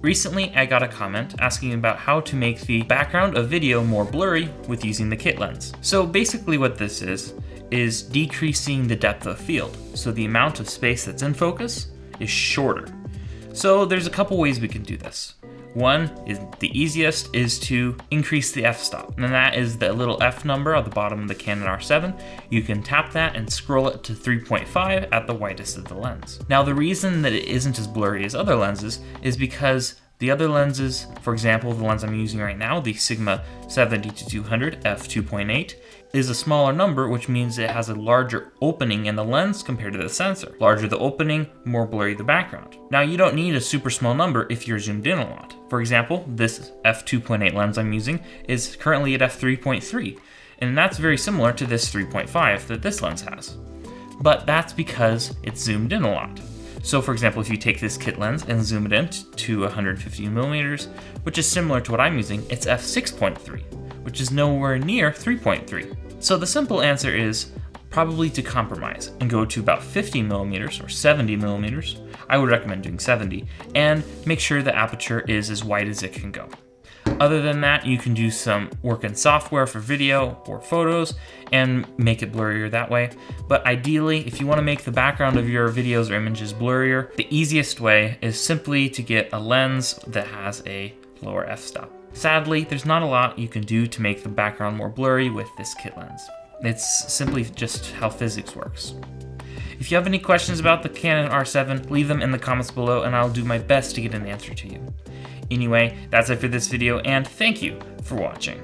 Recently, I got a comment asking about how to make the background of video more blurry with using the kit lens. So basically what this is decreasing the depth of field. So the amount of space that's in focus is shorter. So there's a couple ways we can do this. One is the easiest is to increase the f-stop, and that is the little f number at the bottom of the Canon R7. You can tap that and scroll it to 3.5 at the widest of the lens. Now the reason that it isn't as blurry as other lenses is because the other lenses, for example, the lens I'm using right now, the Sigma 70-200 f2.8, is a smaller number, which means it has a larger opening in the lens compared to the sensor. Larger the opening, more blurry the background. Now you don't need a super small number if you're zoomed in a lot. For example, this f2.8 lens I'm using is currently at f3.3, and that's very similar to this 3.5 that this lens has. But that's because it's zoomed in a lot. So for example, if you take this kit lens and zoom it in to 150 millimeters, which is similar to what I'm using, it's f6.3, which is nowhere near 3.3. So the simple answer is probably to compromise and go to about 50 millimeters or 70 millimeters. I would recommend doing 70, and make sure the aperture is as wide as it can go. Other than that, you can do some work in software for video or photos and make it blurrier that way. But ideally, if you want to make the background of your videos or images blurrier, the easiest way is simply to get a lens that has a lower f-stop. Sadly, there's not a lot you can do to make the background more blurry with this kit lens. It's simply just how physics works. If you have any questions about the Canon R7, leave them in the comments below and I'll do my best to get an answer to you. Anyway, that's it for this video, and thank you for watching.